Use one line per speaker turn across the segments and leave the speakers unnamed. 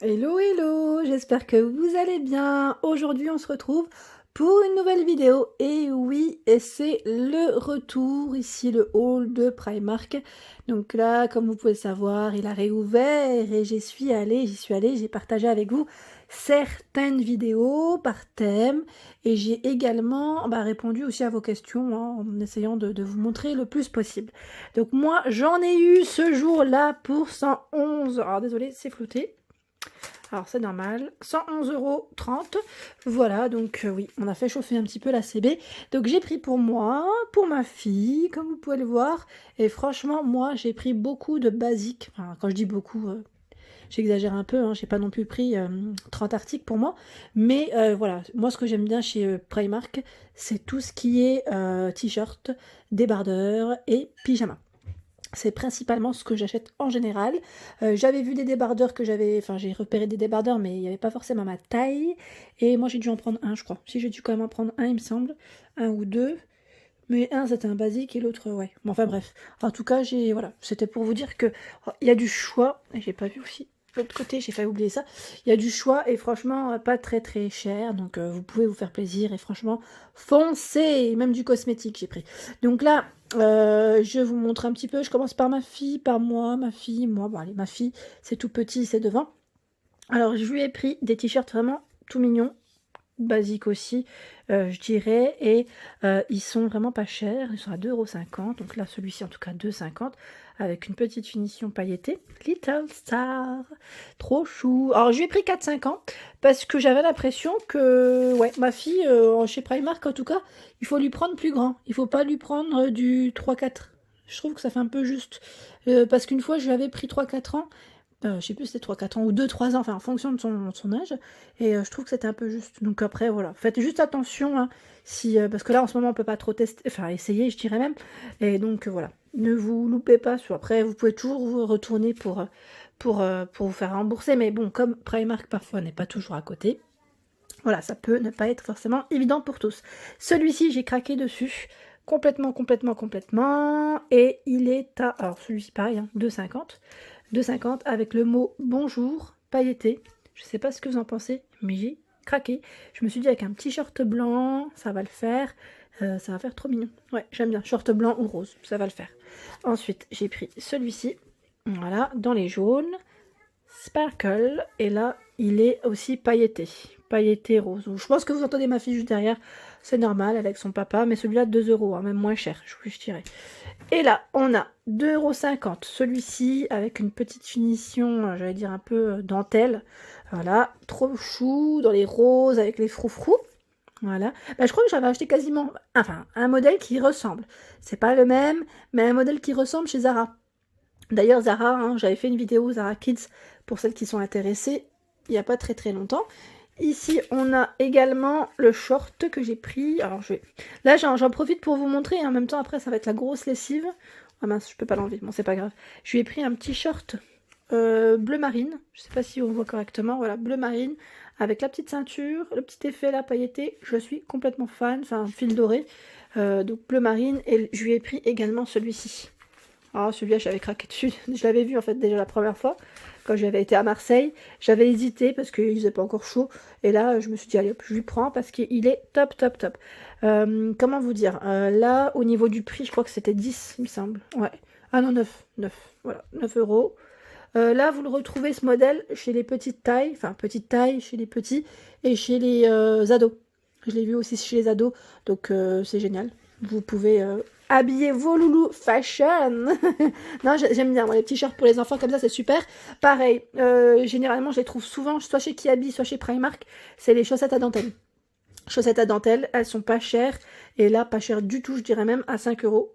Hello hello, j'espère que vous allez bien. Aujourd'hui on se retrouve pour une nouvelle vidéo. Et oui, et c'est le retour, ici le haul de Primark. Donc là, comme vous pouvez le savoir, il a réouvert et j'y suis allée, j'ai partagé avec vous certaines vidéos par thème. Et j'ai également répondu aussi à vos questions en essayant de vous montrer le plus possible. Donc moi, j'en ai eu ce jour-là pour 111. Alors désolé, c'est flouté. Alors c'est normal, 111,30 €. Voilà, donc oui, on a fait chauffer un petit peu la CB. Donc j'ai pris pour moi, pour ma fille, comme vous pouvez le voir. Et franchement, moi j'ai pris beaucoup de basiques. Enfin, quand je dis beaucoup, j'exagère un peu, hein, j'ai pas non plus pris 30 articles pour moi. Mais voilà, moi ce que j'aime bien chez Primark, c'est tout ce qui est t-shirt, débardeur et pyjama. C'est principalement ce que j'achète en général. J'avais vu des débardeurs j'ai repéré des débardeurs, mais il n'y avait pas forcément ma taille. Et moi, j'ai dû en prendre un, je crois. Si j'ai dû quand même en prendre un, il me semble. Un ou deux. Mais un, c'était un basique et l'autre, ouais. Bon, enfin bref. En tout cas, voilà. C'était pour vous dire que il y a du choix. Et j'ai pas vu aussi. De l'autre côté, j'ai failli oublier ça. Il y a du choix et franchement, pas très très cher. Donc, vous pouvez vous faire plaisir. Et franchement, foncez. Même du cosmétique, j'ai pris. Donc là, je vous montre un petit peu. Je commence par ma fille, par moi, ma fille, moi. Bon, allez, ma fille, c'est tout petit, c'est devant. Alors, je lui ai pris des t-shirts vraiment tout mignons, basiques aussi, je dirais, et ils sont vraiment pas chers. Ils sont à 2,50 €. Donc là, celui-ci, en tout cas, 2,50 €, avec une petite finition pailletée. Little Star, trop chou. Alors, je lui ai pris 4-5 ans, parce que j'avais l'impression que, ouais, ma fille, chez Primark, en tout cas, il faut lui prendre plus grand. Il faut pas lui prendre du 3-4. Je trouve que ça fait un peu juste. Parce qu'une fois, je lui avais pris 3-4 ans. Je sais plus si c'était 3-4 ans ou 2-3 ans, enfin en fonction de son âge. Et je trouve que c'était un peu juste. Donc après, voilà. Faites juste attention, hein, si, parce que là, en ce moment, on peut pas trop tester, enfin essayer, je dirais même. Et donc voilà. Ne vous loupez pas sur. Après, vous pouvez toujours vous retourner pour vous faire rembourser. Mais bon, comme Primark parfois n'est pas toujours à côté, voilà, ça peut ne pas être forcément évident pour tous. Celui-ci, j'ai craqué dessus. Complètement, complètement, complètement. Et il est à. Alors celui-ci, pareil, hein, 2,50. 2,50 avec le mot bonjour pailleté. Je sais pas ce que vous en pensez, mais j'ai craqué. Je me suis dit avec un petit short blanc, ça va le faire. Ça va faire trop mignon. Ouais, j'aime bien. Short blanc ou rose, ça va le faire. Ensuite, j'ai pris celui-ci. Voilà, dans les jaunes. Sparkle. Et là, il est aussi pailleté. Pailleté rose. Je pense que vous entendez ma fille juste derrière. C'est normal avec son papa. Mais celui-là, 2 €, hein, même moins cher, je dirais. Et là, on a 2,50 €. Celui-ci, avec une petite finition, j'allais dire un peu dentelle. Voilà, trop chou, dans les roses, avec les froufrous. Voilà. Je crois que j'avais acheté quasiment, enfin, un modèle qui ressemble. C'est pas le même, mais un modèle qui ressemble chez Zara. D'ailleurs, Zara, hein, j'avais fait une vidéo Zara Kids pour celles qui sont intéressées il n'y a pas très très longtemps. Ici, on a également le short que j'ai pris. Alors, là, j'en profite pour vous montrer. En même temps, après, ça va être la grosse lessive. Ah mince, je peux pas l'enlever. Bon, c'est pas grave. Je lui ai pris un petit short bleu marine. Je sais pas si on voit correctement. Voilà, bleu marine. Avec la petite ceinture, le petit effet là pailleté. Je suis complètement fan. Enfin, fil doré. Donc, bleu marine. Et je lui ai pris également celui-ci. Ah, celui-là, j'avais craqué dessus. Je l'avais vu en fait déjà la première fois, quand j'avais été à Marseille. J'avais hésité parce qu'il faisait pas encore chaud. Et là, je me suis dit, allez hop, je lui prends parce qu'il est top, top, top. Comment vous dire là, au niveau du prix, je crois que c'était 10, il me semble. Ouais. Ah non, 9. 9. Voilà, 9 €. Là, vous le retrouvez ce modèle chez les petites tailles. Enfin, petite taille chez les petits et chez les ados. Je l'ai vu aussi chez les ados. Donc, c'est génial. Vous pouvez habiller vos loulous fashion. Non, j'aime bien, moi, les petits shorts pour les enfants comme ça, c'est super. Pareil, généralement, je les trouve souvent, soit chez Kiabi, soit chez Primark. C'est les chaussettes à dentelle. Chaussettes à dentelle, elles sont pas chères. Et là, pas chères du tout, je dirais même à 5 €.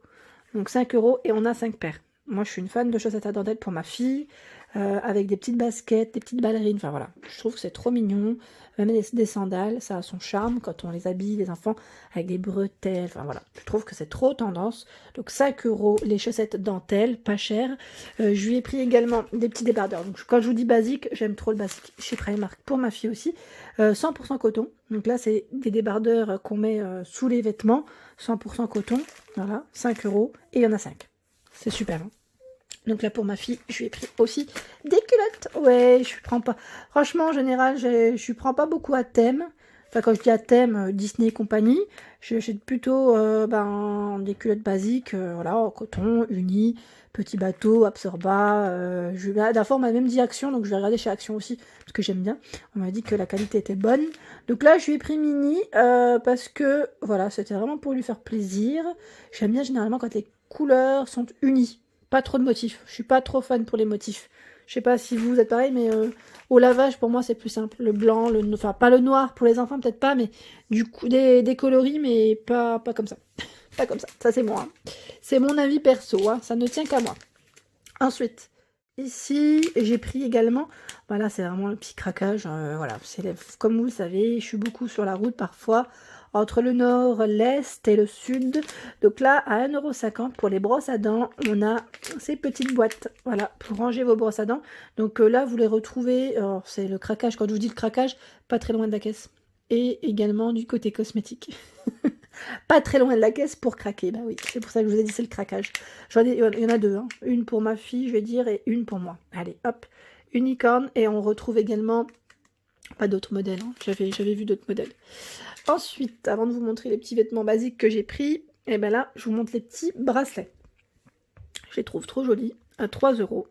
Donc 5 € et on a 5 paires. Moi, je suis une fan de chaussettes à dentelle pour ma fille, avec des petites baskets, des petites ballerines. Enfin voilà, je trouve que c'est trop mignon. Même des sandales, ça a son charme quand on les habille, les enfants, avec des bretelles. Enfin voilà, je trouve que c'est trop tendance. Donc 5 € les chaussettes dentelles, pas chères. Je lui ai pris également des petits débardeurs. Donc quand je vous dis basique, j'aime trop le basique chez Primark pour ma fille aussi. 100% coton. Donc là, c'est des débardeurs qu'on met sous les vêtements. 100% coton. Voilà, 5 € et il y en a 5. C'est super. Hein. Donc là, pour ma fille, je lui ai pris aussi des culottes. Ouais, je prends pas... Franchement, en général, je prends pas beaucoup à thème. Enfin, quand je dis à thème, Disney et compagnie, j'achète plutôt des culottes basiques, voilà, en coton, uni, petit bateau, absorba. La dernière fois, on m'a même dit Action, donc je vais regarder chez Action aussi, parce que j'aime bien. On m'a dit que la qualité était bonne. Donc là, je lui ai pris mini, parce que, voilà, c'était vraiment pour lui faire plaisir. J'aime bien généralement quand les couleurs sont unies. Pas trop de motifs. Je suis pas trop fan pour les motifs. Je sais pas si vous êtes pareil, mais au lavage, pour moi, c'est plus simple. Le blanc, enfin, pas le noir pour les enfants, peut-être pas, mais du coup, des coloris, mais pas comme ça. Pas comme ça. Ça, c'est moi. Hein. C'est mon avis perso. Hein. Ça ne tient qu'à moi. Ensuite, ici, j'ai pris également... Voilà, c'est vraiment le petit craquage. Voilà, comme vous le savez, je suis beaucoup sur la route parfois. Entre le nord, l'est et le sud. Donc là, à 1,50 € pour les brosses à dents, on a ces petites boîtes, voilà, pour ranger vos brosses à dents. Donc là, vous les retrouvez, c'est le craquage, quand je vous dis le craquage, pas très loin de la caisse. Et également du côté cosmétique. Pas très loin de la caisse pour craquer, bah oui, c'est pour ça que je vous ai dit c'est le craquage. Il y en a deux, hein. Une pour ma fille, je vais dire, et une pour moi. Allez, hop, unicorne, et on retrouve également... Pas d'autres modèles, hein. J'avais vu d'autres modèles. Ensuite, avant de vous montrer les petits vêtements basiques que j'ai pris, et ben là, je vous montre les petits bracelets. Je les trouve trop jolis, à 3 €.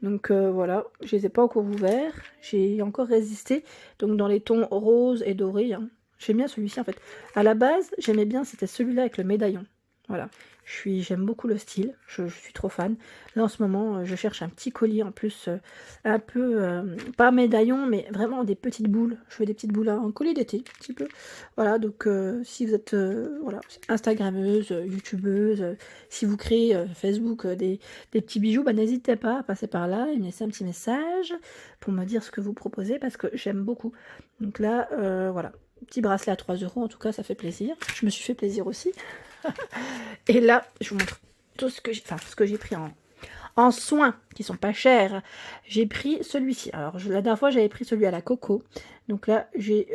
Donc voilà, je les ai pas encore ouverts, j'ai encore résisté. Donc dans les tons rose et doré, hein. J'aime bien celui-ci en fait. À la base, j'aimais bien, c'était celui-là avec le médaillon. Voilà, j'aime beaucoup le style, je suis trop fan. Là en ce moment, je cherche un petit collier en plus, un peu, pas médaillon, mais vraiment des petites boules. Je veux des petites boules, un collier d'été, un petit peu. Voilà, donc si vous êtes voilà, Instagrammeuse, YouTubeuse, si vous créez Facebook des petits bijoux, bah, n'hésitez pas à passer par là et me laisser un petit message pour me dire ce que vous proposez parce que j'aime beaucoup. Donc là, voilà. Petit bracelet à 3 € en tout cas, ça fait plaisir. Je me suis fait plaisir aussi. Et là, je vous montre tout ce que j'ai pris en soins, qui sont pas chers. J'ai pris celui-ci. Alors, la dernière fois, j'avais pris celui à la coco. Donc là, je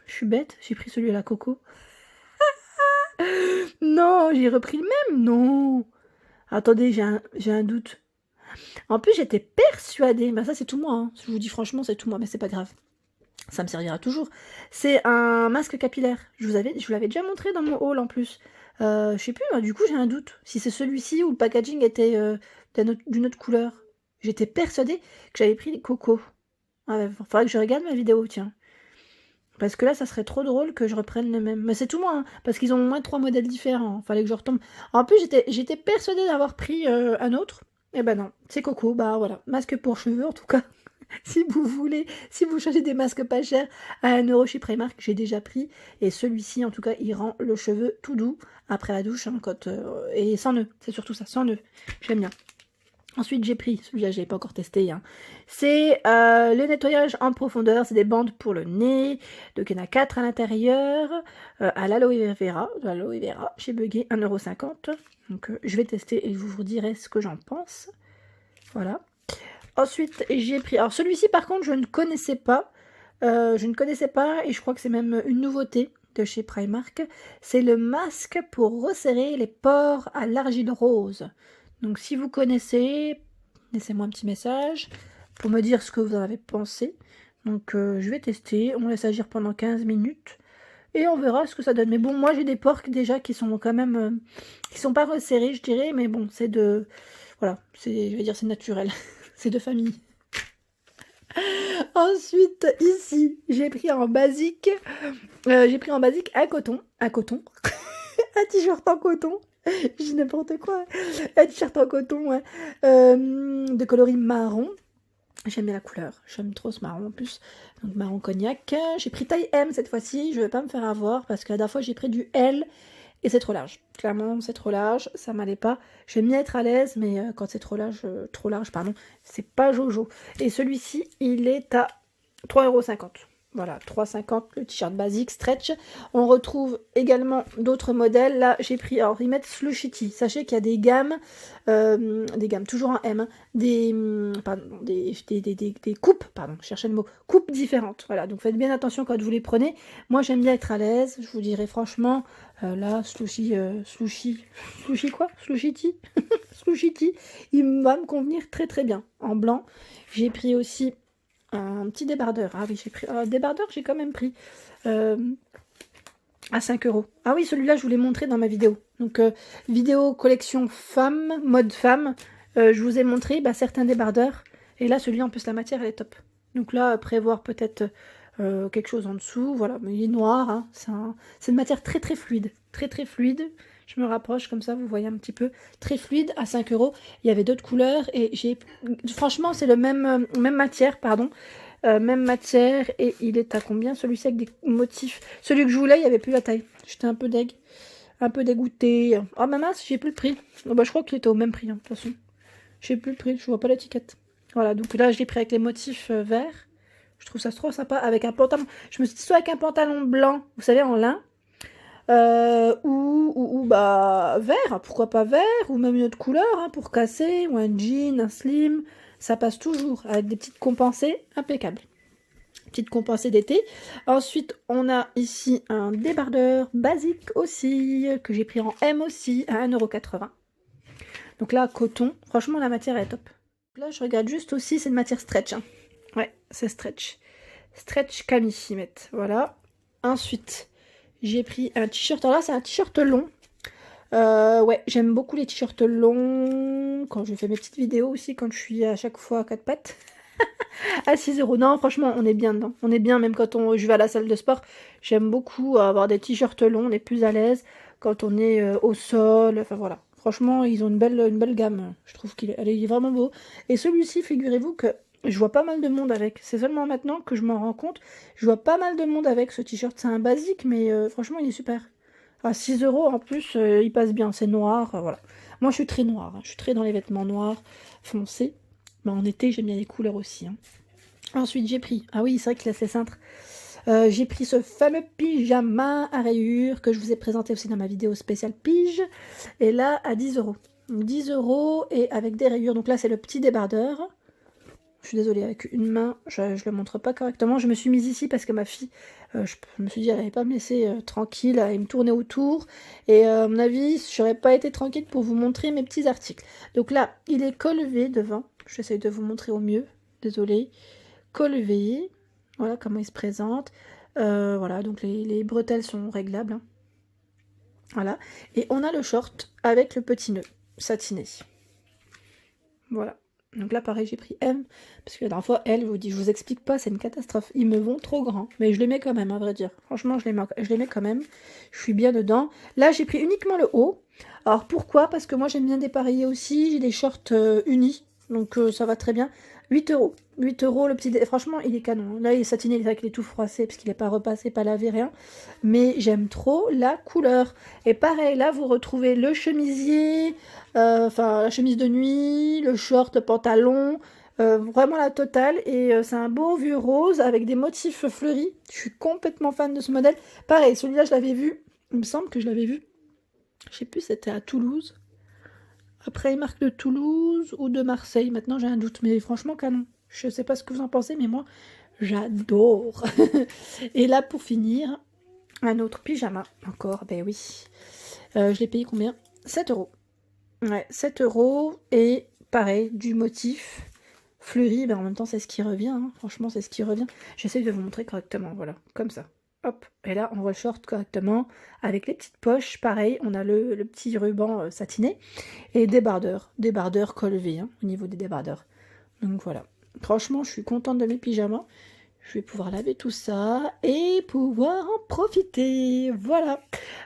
suis bête, j'ai pris celui à la coco. Non, j'ai repris le même. Non. Attendez, j'ai un doute. En plus, j'étais persuadée. Bah ça, c'est tout moi. Hein. Je vous dis franchement, c'est tout moi, mais c'est pas grave. Ça me servira toujours. C'est un masque capillaire. Je vous l'avais déjà montré dans mon haul en plus. Je sais plus, du coup j'ai un doute. Si c'est celui-ci ou le packaging était d'une autre couleur. J'étais persuadée que j'avais pris les cocos. Il faudrait que je regarde ma vidéo, tiens. Parce que là, ça serait trop drôle que je reprenne le même. Mais c'est tout moi, hein, parce qu'ils ont au moins 3 modèles différents. Fallait que je retombe. En plus, j'étais persuadée d'avoir pris un autre. Eh ben non, c'est coco. Bah voilà, masque pour cheveux en tout cas. Si vous voulez, si vous cherchez des masques pas chers, à 1 € chez Primark, j'ai déjà pris. Et celui-ci, en tout cas, il rend le cheveu tout doux après la douche. Hein, et sans nœud, c'est surtout ça, sans nœud. J'aime bien. Ensuite, j'ai pris, celui-là, je l'ai pas encore testé. Hein. C'est le nettoyage en profondeur. C'est des bandes pour le nez. Donc, il y en a 4 à l'intérieur. À l'aloe vera. Chez Bugué, 1,50 €. Donc, je vais tester et je vous dirai ce que j'en pense. Voilà. Ensuite, j'ai pris... Alors, celui-ci, par contre, je ne connaissais pas. Et je crois que c'est même une nouveauté de chez Primark. C'est le masque pour resserrer les pores à l'argile rose. Donc, si vous connaissez, laissez-moi un petit message pour me dire ce que vous en avez pensé. Donc, je vais tester. On laisse agir pendant 15 minutes. Et on verra ce que ça donne. Mais bon, moi, j'ai des pores déjà qui sont quand même... qui sont pas resserrés, je dirais. Mais bon, c'est de... Voilà, je vais dire c'est naturel. C'est de famille. Ensuite, ici, j'ai pris en basique un coton. Un t-shirt en coton. Je dis n'importe quoi. Un t-shirt en coton, ouais. De coloris marron. J'aime bien la couleur. J'aime trop ce marron en plus. Donc marron cognac. J'ai pris taille M cette fois-ci. Je vais pas me faire avoir parce que la dernière fois j'ai pris du L. Et c'est trop large. Clairement, c'est trop large. Ça m'allait pas. J'aime bien être à l'aise, mais quand c'est trop large, c'est pas jojo. Et celui-ci, il est à 3,50 €. Voilà, 3,50 le t-shirt basique stretch. On retrouve également d'autres modèles. Là, j'ai pris, alors ils mettent Slushity. Sachez qu'il y a des gammes toujours en M, hein, des coupes, pardon, je cherchais le mot, coupes différentes. Voilà, donc faites bien attention quand vous les prenez. Moi, j'aime bien être à l'aise. Je vous dirais franchement, là, Slushity, Slushity, il va me convenir très très bien. En blanc, j'ai pris aussi un petit débardeur. Ah oui, j'ai pris un débardeur, j'ai quand même pris à 5 €. Ah oui, celui-là, je vous l'ai montré dans ma vidéo. Donc, vidéo collection femme, mode femme. Je vous ai montré certains débardeurs. Et là, celui-là, en plus, la matière, elle est top. Donc là, prévoir peut-être quelque chose en dessous. Voilà, mais il est noir. Hein. C'est une matière très, très fluide. Très, très fluide. Je me rapproche comme ça, vous voyez un petit peu. Très fluide, à 5 €. Il y avait d'autres couleurs. Et franchement, c'est le même matière, pardon. Même matière. Et il est à combien celui-ci avec des motifs? Celui que je voulais, il n'y avait plus la taille. J'étais un peu deg. Un peu dégoûtée. Oh ma mince, j'ai plus le prix. Oh, je crois qu'il était au même prix, hein, de toute façon. J'ai plus le prix, je vois pas l'étiquette. Voilà, donc là, je l'ai pris avec les motifs verts. Je trouve ça trop sympa. Avec un pantalon. Je me suis dit soit avec un pantalon blanc, vous savez, en lin. Ou vert, pourquoi pas vert, ou même une autre couleur hein, pour casser, ou un jean, un slim, ça passe toujours avec des petites compensées impeccables. Petite compensée d'été. Ensuite, on a ici un débardeur basique aussi, que j'ai pris en M aussi, à 1,80 €. Donc là, coton, franchement la matière est top. Là, je regarde juste aussi, c'est une matière stretch. Hein. Ouais, c'est stretch. Stretch cami, ils mettent, voilà. Ensuite, j'ai pris un t-shirt. Alors là, c'est un t-shirt long. Ouais, j'aime beaucoup les t-shirts longs. Quand je fais mes petites vidéos aussi, quand je suis à chaque fois à 4 pattes. À 6 €. Non, franchement, on est bien dedans. On est bien, même quand je vais à la salle de sport. J'aime beaucoup avoir des t-shirts longs. On est plus à l'aise quand on est au sol. Enfin voilà. Franchement, ils ont une belle gamme. Je trouve qu'il est vraiment beau. Et celui-ci, figurez-vous que je vois pas mal de monde avec. C'est seulement maintenant que je m'en rends compte. Je vois pas mal de monde avec ce t-shirt. C'est un basique, mais franchement, il est super. À 6 € en plus, il passe bien. C'est noir, voilà. Moi, je suis très noire. Hein. Je suis très dans les vêtements noirs, foncés. Mais en été, j'aime bien les couleurs aussi. Hein. Ensuite, j'ai pris... Ah oui, c'est vrai qu'il a ses cintres. J'ai pris ce fameux pyjama à rayures que je vous ai présenté aussi dans ma vidéo spéciale pige. Et là, à 10 €. 10 € et avec des rayures. Donc là, c'est le petit débardeur. Je suis désolée, avec une main, je ne le montre pas correctement. Je me suis mise ici parce que ma fille, je me suis dit, elle n'allait pas me laisser tranquille, elle me tourner autour. Et à mon avis, je n'aurais pas été tranquille pour vous montrer mes petits articles. Donc là, il est collevé devant. J'essaie de vous montrer au mieux. Désolée. Collevé. Voilà comment il se présente. Voilà, donc les bretelles sont réglables. Hein. Voilà. Et on a le short avec le petit nœud satiné. Voilà. Donc là, pareil, j'ai pris M, parce que la dernière fois, L, je vous explique pas, c'est une catastrophe. Ils me vont trop grands, mais je les mets quand même, à vrai dire. Franchement, je les mets quand même. Je suis bien dedans. Là, j'ai pris uniquement le haut. Alors, pourquoi? Parce que moi, j'aime bien dépareiller aussi. J'ai des shorts unis, donc ça va très bien. 8 €. 8 € le petit... Franchement, il est canon. Là, il est satiné, c'est vrai qu'il est tout froissé, parce qu'il n'est pas repassé, pas lavé, rien. Mais j'aime trop la couleur. Et pareil, là, vous retrouvez le chemisier, enfin, la chemise de nuit, le short, le pantalon, vraiment la totale. Et c'est un beau vieux rose avec des motifs fleuris. Je suis complètement fan de ce modèle. Pareil, celui-là, je l'avais vu. Il me semble que je l'avais vu. Je sais plus, c'était à Toulouse. Après, il marque de Toulouse ou de Marseille. Maintenant, j'ai un doute. Mais franchement, canon. Je sais pas ce que vous en pensez, mais moi, j'adore. Et là, pour finir, un autre pyjama. Encore, ben oui. Je l'ai payé combien? 7 €. Ouais, 7 € et pareil, du motif fleuri. Ben en même temps, c'est ce qui revient. Hein. Franchement, c'est ce qui revient. J'essaie de vous montrer correctement. Voilà, comme ça. Hop, et là on reshort correctement avec les petites poches, pareil, on a le petit ruban satiné et débardeur collevé hein, au niveau des débardeurs. Donc voilà, franchement je suis contente de mes pyjamas, je vais pouvoir laver tout ça et pouvoir en profiter, voilà.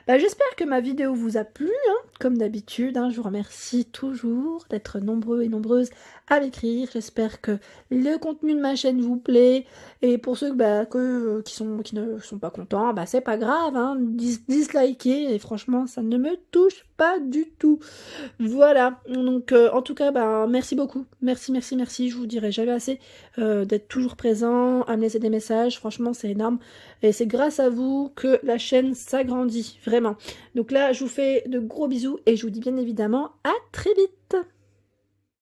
Bah, j'espère que ma vidéo vous a plu, hein, comme d'habitude, hein, je vous remercie toujours d'être nombreux et nombreuses à m'écrire, j'espère que le contenu de ma chaîne vous plaît, et pour ceux qui ne sont pas contents, bah c'est pas grave, hein, dislikez, et franchement ça ne me touche pas du tout, voilà, donc en tout cas, bah, merci beaucoup, merci, je vous dirai jamais assez d'être toujours présent, à me laisser laisser des messages, franchement c'est énorme. Et c'est grâce à vous que la chaîne s'agrandit, vraiment. Donc là, je vous fais de gros bisous et je vous dis bien évidemment à très vite.